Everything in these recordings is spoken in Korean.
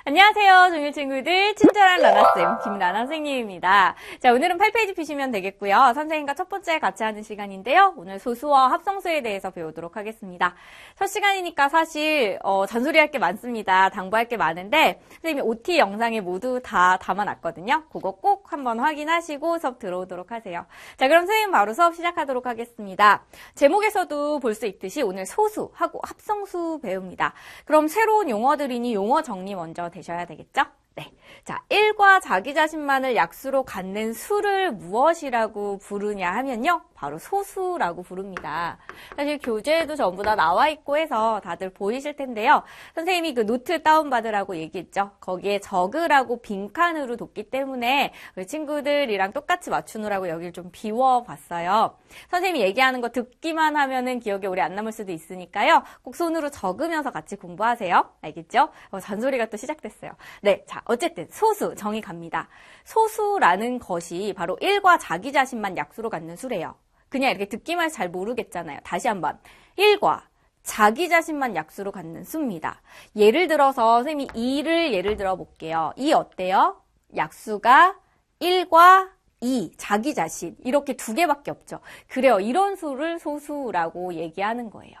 안녕하세요, 종일 친구들. 친절한 라나쌤, 김라나 선생님입니다. 자, 오늘은 8페이지 피시면 되겠고요. 선생님과 첫 번째 같이 하는 시간인데요. 오늘 소수와 합성수에 대해서 배우도록 하겠습니다. 첫 시간이니까 사실 잔소리할 게 많습니다. 당부할 게 많은데 선생님이 OT 영상에 모두 다 담아놨거든요. 그거 꼭 한번 확인하시고 수업 들어오도록 하세요. 자, 그럼 선생님 바로 수업 시작하도록 하겠습니다. 제목에서도 볼 수 있듯이 오늘 소수하고 합성수 배웁니다. 그럼 새로운 용어들이니 용어 정리 먼저 되셔야 되겠죠? 네. 자, 1과 자기 자신만을 약수로 갖는 수를 무엇이라고 부르냐 하면요. 바로 소수라고 부릅니다. 사실 교재에도 전부 다 나와 있고 해서 다들 보이실 텐데요. 선생님이 그 노트 다운받으라고 얘기했죠. 거기에 적으라고 빈칸으로 뒀기 때문에 우리 친구들이랑 똑같이 맞추느라고 여기를 좀 비워봤어요. 선생님이 얘기하는 거 듣기만 하면은 기억에 오래 안 남을 수도 있으니까요. 꼭 손으로 적으면서 같이 공부하세요. 알겠죠? 잔소리가 또 시작됐어요. 네, 자, 어쨌든 소수 정의 갑니다. 소수라는 것이 바로 1과 자기 자신만 약수로 갖는 수래요. 그냥 이렇게 듣기만 해서 잘 모르겠잖아요. 다시 한번. 1과 자기 자신만 약수로 갖는 수입니다. 예를 들어서 선생님이 2를 예를 들어 볼게요. 2 어때요? 약수가 1과 2, 자기 자신 이렇게 두 개밖에 없죠. 그래요. 이런 수를 소수라고 얘기하는 거예요.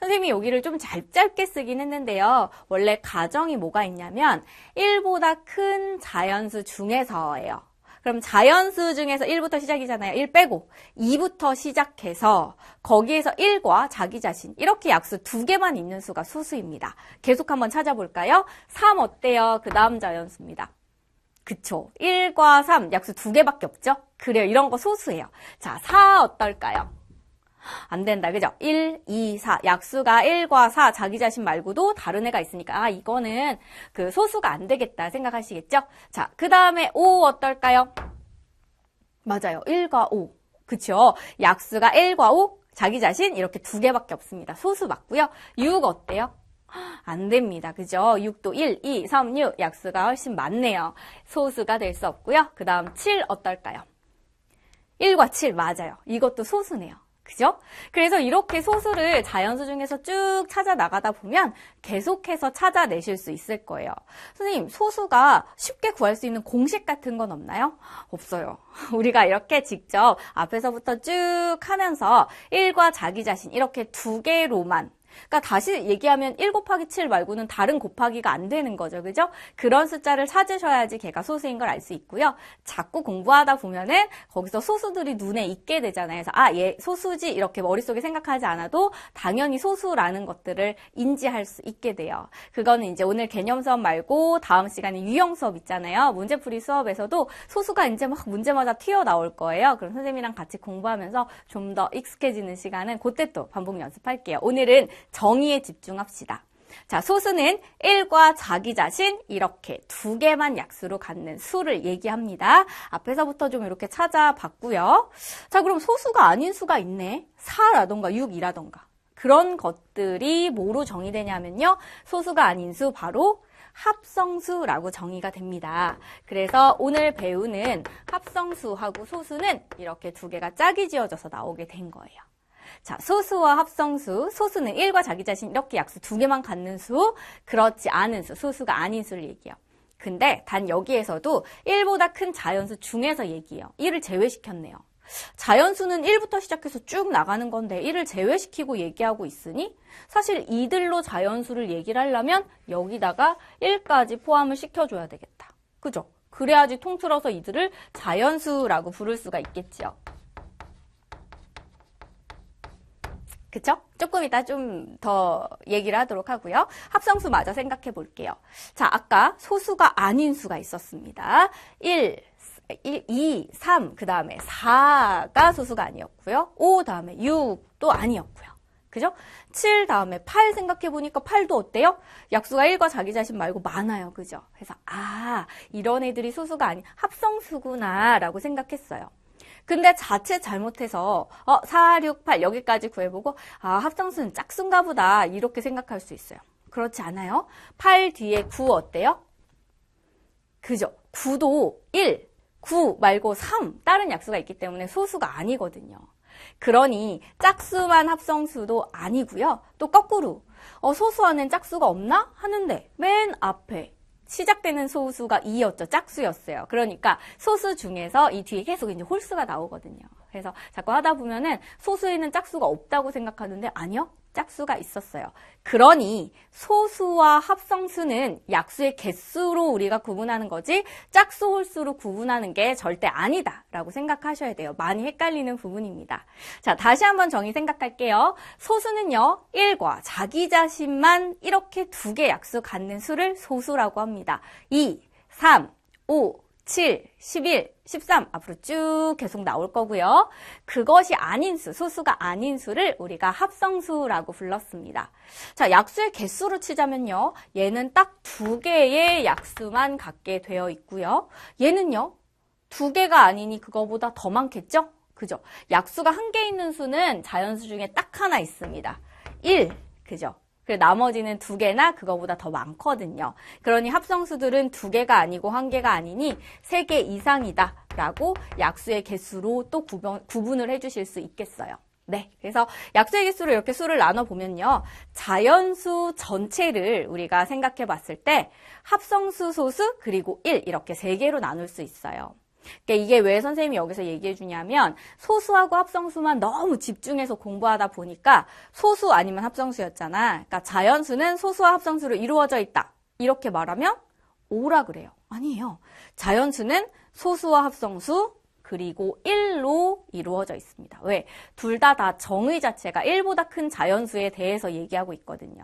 선생님이 여기를 좀 짧게 쓰긴 했는데요. 원래 가정이 뭐가 있냐면 1보다 큰 자연수 중에서예요. 그럼 자연수 중에서 1부터 시작이잖아요. 1 빼고 2부터 시작해서 거기에서 1과 자기 자신 이렇게 약수 두 개만 있는 수가 소수입니다. 계속 한번 찾아볼까요? 3 어때요? 그 다음 자연수입니다. 그쵸. 1과 3 약수 두 개밖에 없죠? 그래요. 이런 거 소수예요. 자, 4 어떨까요? 안 된다. 그죠? 1, 2, 4. 약수가 1과 4 자기 자신 말고도 다른 애가 있으니까 이거는 그 소수가 안 되겠다 생각하시겠죠? 자, 그 다음에 5 어떨까요? 맞아요. 1과 5. 그쵸? 약수가 1과 5 자기 자신 이렇게 두 개밖에 없습니다. 소수 맞고요. 6 어때요? 안 됩니다. 그죠? 6도 1, 2, 3, 6 약수가 훨씬 많네요. 소수가 될 수 없고요. 그 다음 7 어떨까요? 1과 7 맞아요. 이것도 소수네요. 그죠? 그래서 이렇게 소수를 자연수 중에서 쭉 찾아 나가다 보면 계속해서 찾아내실 수 있을 거예요. 선생님, 소수가 쉽게 구할 수 있는 공식 같은 건 없나요? 없어요. 우리가 이렇게 직접 앞에서부터 쭉 하면서 1과 자기 자신 이렇게 두 개로만 그러니까 다시 얘기하면 1 곱하기 7 말고는 다른 곱하기가 안 되는 거죠. 그죠? 그런 숫자를 찾으셔야지 걔가 소수인 걸 알 수 있고요. 자꾸 공부하다 보면은 거기서 소수들이 눈에 익게 되잖아요. 그래서 얘 소수지 이렇게 머릿속에 생각하지 않아도 당연히 소수라는 것들을 인지할 수 있게 돼요. 그거는 이제 오늘 개념 수업 말고 다음 시간에 유형 수업 있잖아요. 문제풀이 수업에서도 소수가 이제 막 문제마다 튀어나올 거예요. 그럼 선생님이랑 같이 공부하면서 좀 더 익숙해지는 시간은 그때 또 반복 연습할게요. 오늘은 정의에 집중합시다. 자, 소수는 1과 자기 자신 이렇게 두 개만 약수로 갖는 수를 얘기합니다. 앞에서부터 좀 이렇게 찾아봤고요. 자, 그럼 소수가 아닌 수가 있네. 4라던가 6이라던가. 그런 것들이 뭐로 정의되냐면요. 소수가 아닌 수 바로 합성수라고 정의가 됩니다. 그래서 오늘 배우는 합성수하고 소수는 이렇게 두 개가 짝이 지어져서 나오게 된 거예요. 자, 소수와 합성수, 소수는 1과 자기 자신 이렇게 약수 두 개만 갖는 수, 그렇지 않은 수, 소수가 아닌 수를 얘기해요. 근데 단 여기에서도 1보다 큰 자연수 중에서 얘기해요. 1을 제외시켰네요. 자연수는 1부터 시작해서 쭉 나가는 건데 1을 제외시키고 얘기하고 있으니 사실 이들로 자연수를 얘기를 하려면 여기다가 1까지 포함을 시켜줘야 되겠다. 그죠? 그래야지 통틀어서 이들을 자연수라고 부를 수가 있겠지요. 그쵸? 조금 이따 좀 더 얘기를 하도록 하고요. 합성수 마저 생각해 볼게요. 자, 아까 소수가 아닌 수가 있었습니다. 1, 2, 3, 그 다음에 4가 소수가 아니었고요. 5 다음에 6도 아니었고요. 그죠? 7 다음에 8 생각해 보니까 8도 어때요? 약수가 1과 자기 자신 말고 많아요. 그죠? 그래서 이런 애들이 소수가 아닌 합성수구나 라고 생각했어요. 근데 자칫 잘못해서 4, 6, 8 여기까지 구해보고 합성수는 짝수인가 보다 이렇게 생각할 수 있어요. 그렇지 않아요? 8 뒤에 9 어때요? 그죠? 9도 1, 9 말고 3 다른 약수가 있기 때문에 소수가 아니거든요. 그러니 짝수만 합성수도 아니고요. 또 거꾸로 소수 안엔 짝수가 없나? 하는데 맨 앞에 시작되는 소수가 2였죠. 짝수였어요. 그러니까 소수 중에서 이 뒤에 계속 이제 홀수가 나오거든요. 그래서 자꾸 하다 보면은 소수에는 짝수가 없다고 생각하는데 아니요. 짝수가 있었어요. 그러니 소수와 합성수는 약수의 개수로 우리가 구분하는 거지 짝수 홀수로 구분하는 게 절대 아니다 라고 생각하셔야 돼요. 많이 헷갈리는 부분입니다. 자, 다시 한번 정의 생각할게요. 소수는요, 1과 자기 자신만 이렇게 두 개 약수 갖는 수를 소수라고 합니다. 2, 3, 5, 7, 11, 13 앞으로 쭉 계속 나올 거고요. 그것이 아닌 수, 소수가 아닌 수를 우리가 합성수라고 불렀습니다. 자, 약수의 개수로 치자면요. 얘는 딱 두 개의 약수만 갖게 되어 있고요. 얘는요. 두 개가 아니니 그거보다 더 많겠죠? 그죠? 약수가 한 개 있는 수는 자연수 중에 딱 하나 있습니다. 1, 그죠? 나머지는 두 개나 그거보다 더 많거든요. 그러니 합성수들은 두 개가 아니고 한 개가 아니니 세 개 이상이다 라고 약수의 개수로 또 구분을 해주실 수 있겠어요. 네, 그래서 약수의 개수로 이렇게 수를 나눠보면요. 자연수 전체를 우리가 생각해 봤을 때 합성수, 소수, 그리고 1 이렇게 세 개로 나눌 수 있어요. 그러니까 이게 왜 선생님이 여기서 얘기해 주냐면 소수하고 합성수만 너무 집중해서 공부하다 보니까 소수 아니면 합성수였잖아. 그러니까 자연수는 소수와 합성수로 이루어져 있다. 이렇게 말하면 오라 그래요. 아니에요. 자연수는 소수와 합성수 그리고 1로 이루어져 있습니다. 왜? 둘 다 정의 자체가 1보다 큰 자연수에 대해서 얘기하고 있거든요.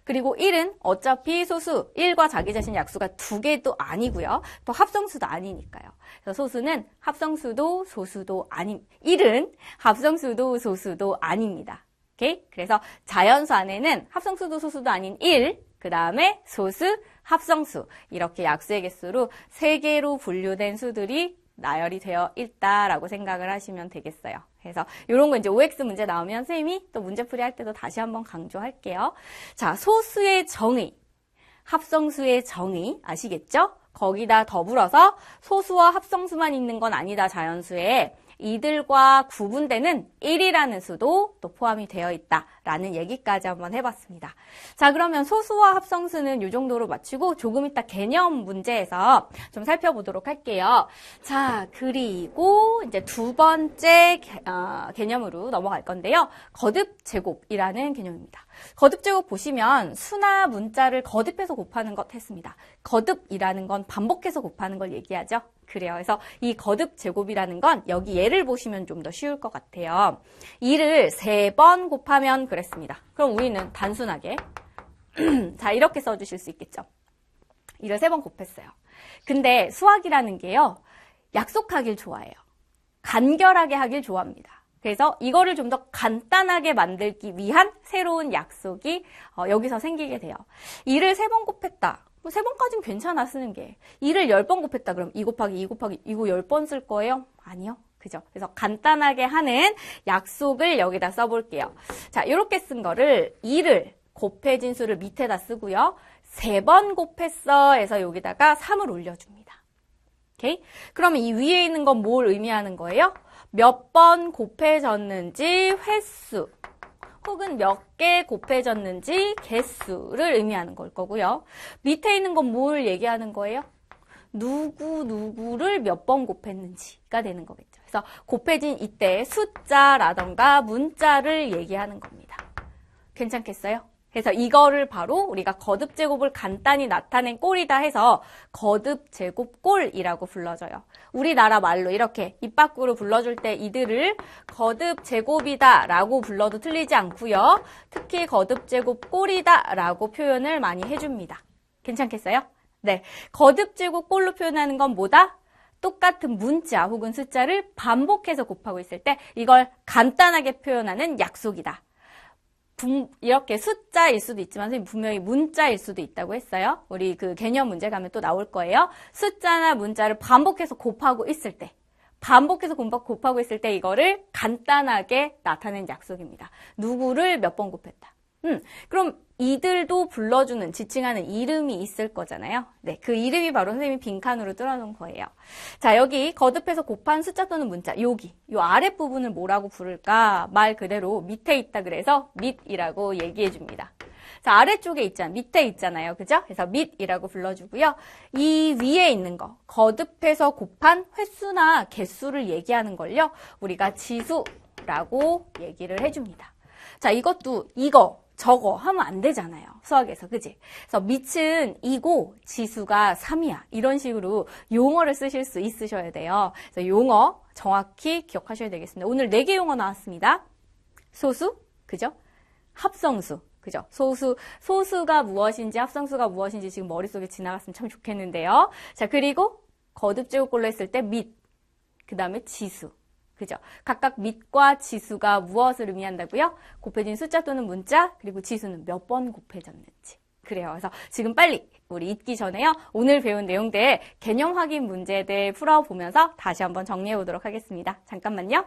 그리고 1은 어차피 소수, 1과 자기 자신 약수가 두 개도 아니고요. 또 합성수도 아니니까요. 그래서 소수는 합성수도 소수도 아님, 1은 합성수도 소수도 아닙니다. 오케이? 그래서 자연수 안에는 합성수도 소수도 아닌 1, 그 다음에 소수, 합성수 이렇게 약수의 개수로 세 개로 분류된 수들이 나열이 되어 있다라고 생각을 하시면 되겠어요. 그래서 이런 거 이제 OX 문제 나오면 선생님이 또 문제풀이 할 때도 다시 한번 강조할게요. 자, 소수의 정의, 합성수의 정의 아시겠죠? 거기다 더불어서 소수와 합성수만 있는 건 아니다 자연수에 이들과 구분되는 1이라는 수도 또 포함이 되어 있다라는 얘기까지 한번 해봤습니다. 자, 그러면 소수와 합성수는 이 정도로 마치고 조금 이따 개념 문제에서 좀 살펴보도록 할게요. 자, 그리고 이제 두 번째 개념으로 넘어갈 건데요. 거듭 제곱이라는 개념입니다. 거듭 제곱 보시면 수나 문자를 거듭해서 곱하는 것 했습니다. 거듭이라는 건 반복해서 곱하는 걸 얘기하죠. 그래요. 그래서 이 거듭 제곱이라는 건 여기 예를 보시면 좀 더 쉬울 것 같아요. 2를 3번 곱하면 그랬습니다. 그럼 우리는 단순하게 자, 이렇게 써주실 수 있겠죠. 2를 3번 곱했어요. 근데 수학이라는 게요. 약속하길 좋아해요. 간결하게 하길 좋아합니다. 그래서 이거를 좀 더 간단하게 만들기 위한 새로운 약속이 여기서 생기게 돼요. 2를 3번 곱했다. 3번까지는 괜찮아 쓰는 게. 2를 10번 곱했다. 그럼 2 곱하기 2 곱하기 이거 10번 쓸 거예요? 아니요. 그죠? 그래서 간단하게 하는 약속을 여기다 써볼게요. 자, 이렇게 쓴 거를 2를 곱해진 수를 밑에다 쓰고요. 3번 곱했어 해서 여기다가 3을 올려줍니다. 오케이? 그러면 이 위에 있는 건 뭘 의미하는 거예요? 몇 번 곱해졌는지 횟수 혹은 몇 개 곱해졌는지 개수를 의미하는 걸 거고요. 밑에 있는 건 뭘 얘기하는 거예요? 누구를 몇 번 곱했는지가 되는 거겠죠. 그래서 곱해진 이때 숫자라던가 문자를 얘기하는 겁니다. 괜찮겠어요? 그래서 이거를 바로 우리가 거듭 제곱을 간단히 나타낸 꼴이다 해서 거듭 제곱 꼴이라고 불러줘요. 우리나라 말로 이렇게 입 밖으로 불러줄 때 이들을 거듭 제곱이다 라고 불러도 틀리지 않고요. 특히 거듭 제곱 꼴이다 라고 표현을 많이 해줍니다. 괜찮겠어요? 네, 거듭 제곱 꼴로 표현하는 건 뭐다? 똑같은 문자 혹은 숫자를 반복해서 곱하고 있을 때 이걸 간단하게 표현하는 약속이다. 이렇게 숫자일 수도 있지만 선생님 분명히 문자일 수도 있다고 했어요. 우리 그 개념 문제 가면 또 나올 거예요. 숫자나 문자를 반복해서 곱하고 있을 때 곱하고 있을 때 이거를 간단하게 나타낸 약속입니다. 누구를 몇 번 곱했다. 그럼 이들도 불러주는, 지칭하는 이름이 있을 거잖아요. 네, 그 이름이 바로 선생님이 빈칸으로 뚫어놓은 거예요. 자, 여기 거듭해서 곱한 숫자 또는 문자, 여기, 요 아랫부분을 뭐라고 부를까? 말 그대로 밑에 있다 그래서 밑이라고 얘기해 줍니다. 자, 아래쪽에 있잖아요. 밑에 있잖아요. 그죠? 그래서 밑이라고 불러주고요. 이 위에 있는 거, 거듭해서 곱한 횟수나 개수를 얘기하는 걸요. 우리가 지수라고 얘기를 해줍니다. 자, 이것도 이거, 저거 하면 안 되잖아요. 수학에서, 그지? 그래서 밑은 2고 지수가 3이야. 이런 식으로 용어를 쓰실 수 있으셔야 돼요. 그래서 용어 정확히 기억하셔야 되겠습니다. 오늘 4개 용어 나왔습니다. 소수, 그죠? 합성수, 그죠? 소수가 무엇인지 합성수가 무엇인지 지금 머릿속에 지나갔으면 참 좋겠는데요. 자, 그리고 거듭제곱꼴로 했을 때 밑, 그 다음에 지수. 그죠? 각각 밑과 지수가 무엇을 의미한다고요? 곱해진 숫자 또는 문자, 그리고 지수는 몇 번 곱해졌는지. 그래요. 그래서 지금 빨리 우리 잊기 전에요. 오늘 배운 내용들 개념 확인 문제들 풀어보면서 다시 한번 정리해 보도록 하겠습니다. 잠깐만요.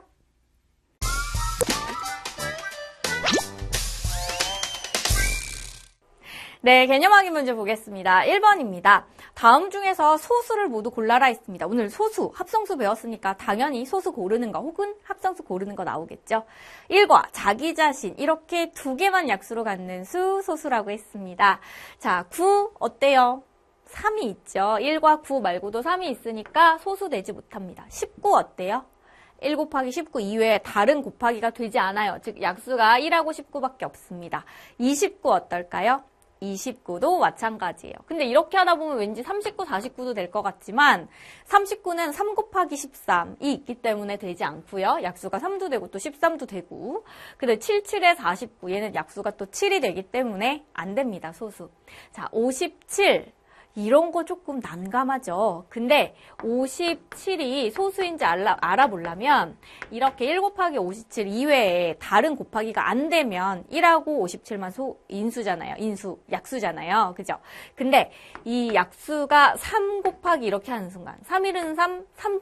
네, 개념 확인 문제 보겠습니다. 1번입니다. 다음 중에서 소수를 모두 골라라 했습니다. 오늘 소수, 합성수 배웠으니까 당연히 소수 고르는 거 혹은 합성수 고르는 거 나오겠죠. 1과 자기 자신 이렇게 2개만 약수로 갖는 수, 소수라고 했습니다. 자, 9 어때요? 3이 있죠. 1과 9 말고도 3이 있으니까 소수 되지 못합니다. 19 어때요? 1 곱하기 19 이외에 다른 곱하기가 되지 않아요. 즉 약수가 1하고 19밖에 없습니다. 29 어떨까요? 29도 마찬가지예요. 근데 이렇게 하다 보면 왠지 39, 49도 될 것 같지만 39는 3 곱하기 13이 있기 때문에 되지 않고요. 약수가 3도 되고 또 13도 되고 근데 77에 49 얘는 약수가 또 7이 되기 때문에 안 됩니다. 소수. 자, 57 이런 거 조금 난감하죠. 근데 57이 소수인지 알아보려면 이렇게 1 곱하기 57 이외에 다른 곱하기가 안 되면 1하고 57만 인수잖아요. 약수잖아요. 그죠? 근데 이 약수가 3 곱하기 이렇게 하는 순간 3, 1은 3, 3,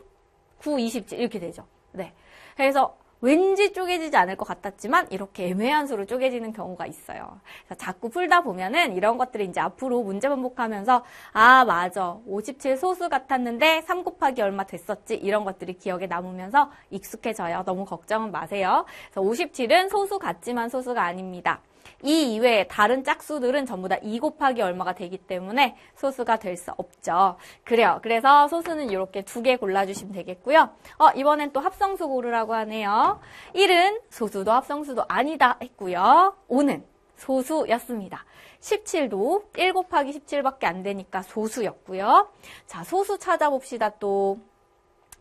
9, 27 이렇게 되죠. 네. 그래서 왠지 쪼개지지 않을 것 같았지만 이렇게 애매한 수로 쪼개지는 경우가 있어요. 그래서 자꾸 풀다 보면은 이런 것들이 이제 앞으로 문제 반복하면서 아 맞아 57 소수 같았는데 3 곱하기 얼마 됐었지 이런 것들이 기억에 남으면서 익숙해져요. 너무 걱정은 마세요. 그래서 57은 소수 같지만 소수가 아닙니다. 이 이외에 다른 짝수들은 전부 다 2 곱하기 얼마가 되기 때문에 소수가 될 수 없죠. 그래요. 그래서 소수는 이렇게 2개 골라주시면 되겠고요. 이번엔 또 합성수 고르라고 하네요. 1은 소수도 합성수도 아니다 했고요. 5는 소수였습니다. 17도 1 곱하기 17밖에 안 되니까 소수였고요. 자, 소수 찾아봅시다. 또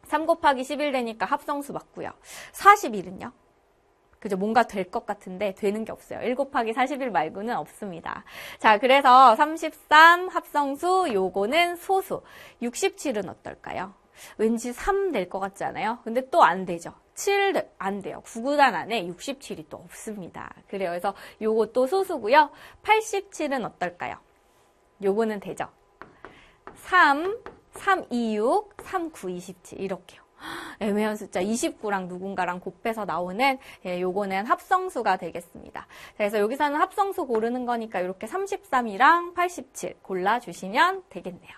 3 곱하기 11 되니까 합성수 맞고요. 41은요? 그죠? 뭔가 될 것 같은데 되는 게 없어요. 1 곱하기 41 말고는 없습니다. 자, 그래서 33 합성수, 요거는 소수. 67은 어떨까요? 왠지 3 될 것 같지 않아요? 근데 또 안 되죠. 7 안 돼요. 9구단 안에 67이 또 없습니다. 그래요. 그래서 요것도 소수고요. 87은 어떨까요? 요거는 되죠. 3, 3, 2, 6, 3, 9, 27 이렇게요. 애매한 숫자 29랑 누군가랑 곱해서 나오는 요거는 합성수가 되겠습니다. 그래서 여기서는 합성수 고르는 거니까 이렇게 33이랑 87 골라주시면 되겠네요.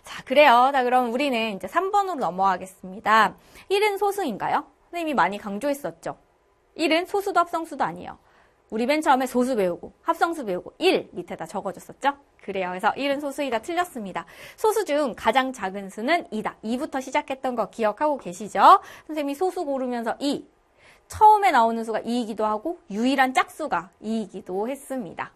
자, 그래요. 자, 그럼 우리는 이제 3번으로 넘어가겠습니다. 1은 소수인가요? 선생님이 많이 강조했었죠. 1은 소수도 합성수도 아니에요. 우리 맨 처음에 소수 배우고 합성수 배우고 1 밑에다 적어줬었죠? 그래요. 그래서 1은 소수이다 틀렸습니다. 소수 중 가장 작은 수는 2다. 2부터 시작했던 거 기억하고 계시죠? 선생님이 소수 고르면서 2. 처음에 나오는 수가 2이기도 하고 유일한 짝수가 2이기도 했습니다.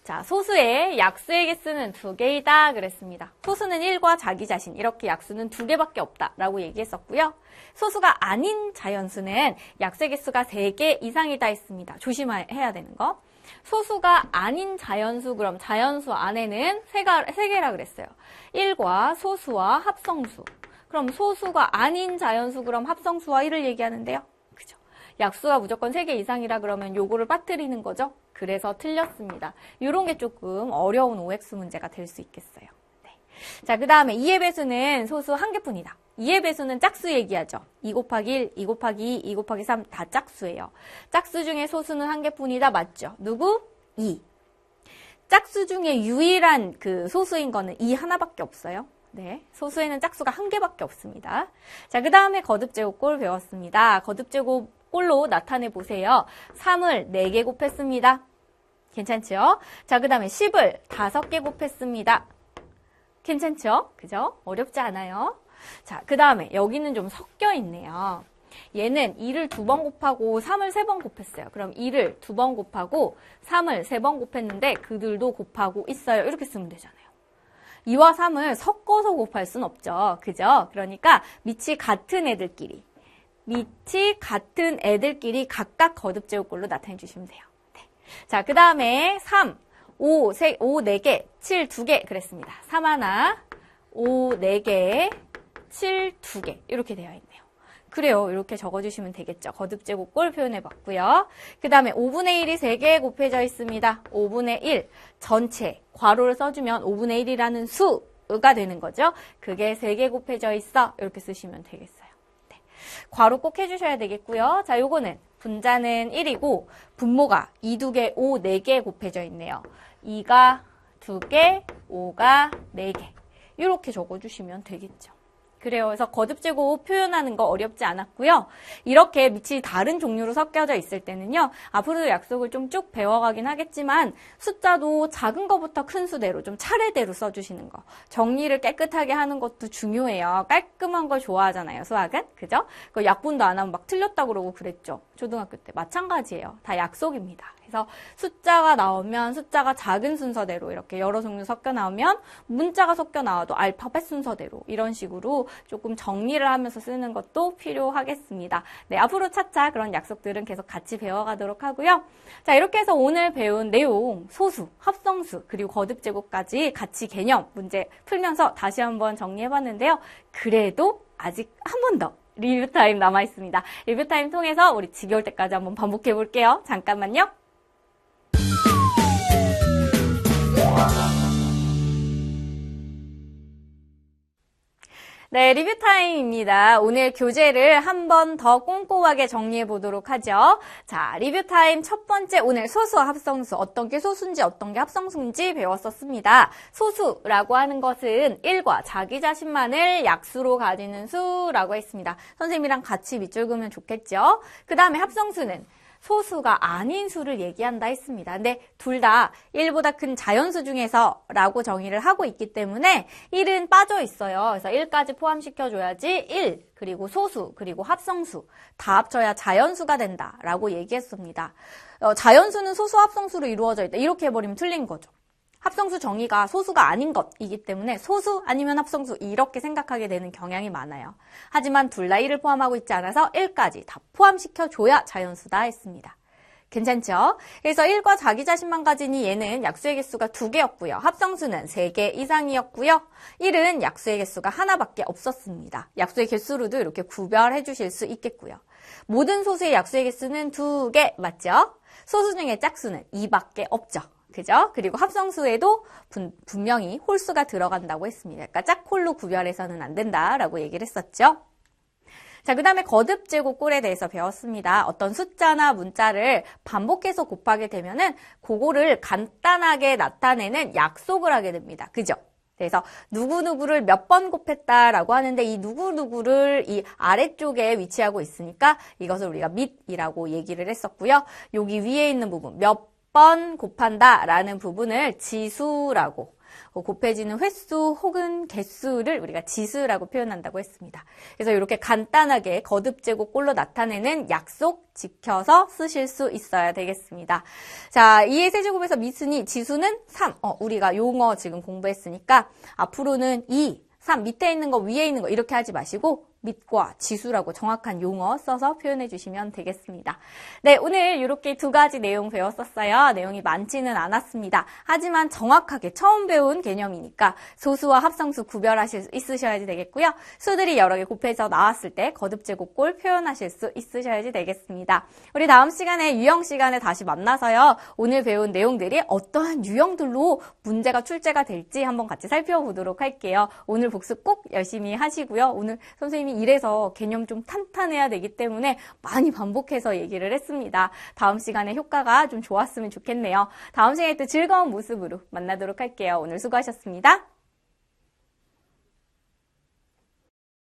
자, 소수의 약수의 개수는 2개이다 그랬습니다. 소수는 1과 자기 자신 이렇게 약수는 2개밖에 없다라고 얘기했었고요. 소수가 아닌 자연수는 약수의 개수가 3개 이상이다 했습니다. 조심해야 되는 거. 소수가 아닌 자연수 그럼 자연수 안에는 3개라 그랬어요. 1과 소수와 합성수. 그럼 소수가 아닌 자연수 그럼 합성수와 1을 얘기하는데요. 그죠? 약수가 무조건 3개 이상이라 그러면 요거를 빠뜨리는 거죠. 그래서 틀렸습니다. 이런 게 조금 어려운 OX 문제가 될 수 있겠어요. 네. 자, 그 다음에 2의 배수는 소수 1개뿐이다. 2의 배수는 짝수 얘기하죠. 2 곱하기 1, 2 곱하기 2, 2 곱하기 3 다 짝수예요. 짝수 중에 소수는 1개뿐이다. 맞죠? 누구? 2. 짝수 중에 유일한 그 소수인 거는 2 하나밖에 없어요. 네, 소수에는 짝수가 1개밖에 없습니다. 자, 그 다음에 거듭제곱꼴 배웠습니다. 거듭제곱꼴로 나타내 보세요. 3을 4개 곱했습니다. 괜찮죠? 자, 그 다음에 10을 5개 곱했습니다. 괜찮죠? 그죠? 어렵지 않아요? 자, 그 다음에 여기는 좀 섞여 있네요. 얘는 2를 2번 곱하고 3을 3번 곱했어요. 그럼 2를 2번 곱하고 3을 3번 곱했는데 그들도 곱하고 있어요. 이렇게 쓰면 되잖아요. 2와 3을 섞어서 곱할 순 없죠. 그죠? 그러니까 밑이 같은 애들끼리 각각 거듭제곱꼴로 나타내 주시면 돼요. 네. 자, 그 다음에 3, 5, 4개, 7, 2개 그랬습니다. 3 하나, 5, 4개, 7, 2개 이렇게 되어 있네요. 그래요. 이렇게 적어주시면 되겠죠. 거듭제곱꼴 표현해봤고요. 그 다음에 5분의 1이 3개 곱해져 있습니다. 5분의 1 전체 괄호를 써주면 5분의 1이라는 수가 되는 거죠. 그게 3개 곱해져 있어. 이렇게 쓰시면 되겠어요. 네. 괄호 꼭 해주셔야 되겠고요. 자, 요거는 분자는 1이고 분모가 2, 2개, 5, 4개 곱해져 있네요. 2가 2개, 5가 4개. 이렇게 적어주시면 되겠죠. 그래요. 그래서 거듭제곱 표현하는 거 어렵지 않았고요. 이렇게 밑이 다른 종류로 섞여져 있을 때는요. 앞으로도 약속을 좀 쭉 배워가긴 하겠지만 숫자도 작은 거부터 큰 수대로 좀 차례대로 써주시는 거. 정리를 깨끗하게 하는 것도 중요해요. 깔끔한 걸 좋아하잖아요. 수학은. 그죠? 그 약분도 안 하면 막 틀렸다고 그러고 그랬죠. 초등학교 때. 마찬가지예요. 다 약속입니다. 그래서 숫자가 나오면 숫자가 작은 순서대로 이렇게 여러 종류 섞여 나오면 문자가 섞여 나와도 알파벳 순서대로 이런 식으로 조금 정리를 하면서 쓰는 것도 필요하겠습니다. 네, 앞으로 차차 그런 약속들은 계속 같이 배워가도록 하고요. 자, 이렇게 해서 오늘 배운 내용, 소수, 합성수, 그리고 거듭제곱까지 같이 개념 문제 풀면서 다시 한번 정리해봤는데요. 그래도 아직 한 번 더 리뷰 타임 남아있습니다. 리뷰 타임 통해서 우리 지겨울 때까지 한번 반복해 볼게요. 잠깐만요. 네, 리뷰 타임입니다. 오늘 교재를 한 번 더 꼼꼼하게 정리해 보도록 하죠. 자, 리뷰 타임 첫 번째, 오늘 소수와 합성수, 어떤 게 소수인지 어떤 게 합성수인지 배웠었습니다. 소수라고 하는 것은 1과 자기 자신만을 약수로 가지는 수라고 했습니다. 선생님이랑 같이 밑줄 그으면 좋겠죠? 그 다음에 합성수는 소수가 아닌 수를 얘기한다 했습니다. 근데 둘 다 1보다 큰 자연수 중에서 라고 정의를 하고 있기 때문에 1은 빠져 있어요. 그래서 1까지 포함시켜줘야지 1, 그리고 소수, 그리고 합성수 다 합쳐야 자연수가 된다라고 얘기했습니다. 자연수는 소수 합성수로 이루어져 있다. 이렇게 해버리면 틀린 거죠. 합성수 정의가 소수가 아닌 것이기 때문에 소수 아니면 합성수 이렇게 생각하게 되는 경향이 많아요. 하지만 둘 다 1을 포함하고 있지 않아서 1까지 다 포함시켜줘야 자연수다 했습니다. 괜찮죠? 그래서 1과 자기 자신만 가지니 얘는 약수의 개수가 2개였고요. 합성수는 3개 이상이었고요. 1은 약수의 개수가 하나밖에 없었습니다. 약수의 개수로도 이렇게 구별해 주실 수 있겠고요. 모든 소수의 약수의 개수는 2개 맞죠? 소수 중에 짝수는 2밖에 없죠. 그죠? 그리고 합성수에도 분명히 홀수가 들어간다고 했습니다. 그러니까 짝홀로 구별해서는 안 된다라고 얘기를 했었죠. 자, 그 다음에 거듭제곱꼴에 대해서 배웠습니다. 어떤 숫자나 문자를 반복해서 곱하게 되면은 그거를 간단하게 나타내는 약속을 하게 됩니다. 그죠? 그래서 누구누구를 몇 번 곱했다라고 하는데 이 누구누구를 이 아래쪽에 위치하고 있으니까 이것을 우리가 밑이라고 얘기를 했었고요. 여기 위에 있는 부분 몇 번 곱한다 라는 부분을 지수라고 곱해지는 횟수 혹은 개수를 우리가 지수라고 표현한다고 했습니다. 그래서 이렇게 간단하게 거듭제곱꼴로 나타내는 약속 지켜서 쓰실 수 있어야 되겠습니다. 자, 2의 세제곱에서 밑이니 지수는 3. 우리가 용어 지금 공부했으니까 앞으로는 2, 3 밑에 있는 거 위에 있는 거 이렇게 하지 마시고 밑과 지수라고 정확한 용어 써서 표현해 주시면 되겠습니다. 네, 오늘 이렇게 2가지 내용 배웠었어요. 내용이 많지는 않았습니다. 하지만 정확하게 처음 배운 개념이니까 소수와 합성수 구별하실 수 있으셔야지 되겠고요. 수들이 여러 개 곱해서 나왔을 때 거듭제곱꼴 표현하실 수 있으셔야지 되겠습니다. 우리 다음 시간에 유형 시간에 다시 만나서요. 오늘 배운 내용들이 어떠한 유형들로 문제가 출제가 될지 한번 같이 살펴보도록 할게요. 오늘 복습 꼭 열심히 하시고요. 오늘 선생님이 이래서 개념 좀 탄탄해야 되기 때문에 많이 반복해서 얘기를 했습니다. 다음 시간에 효과가 좀 좋았으면 좋겠네요. 다음 시간에 또 즐거운 모습으로 만나도록 할게요. 오늘 수고하셨습니다.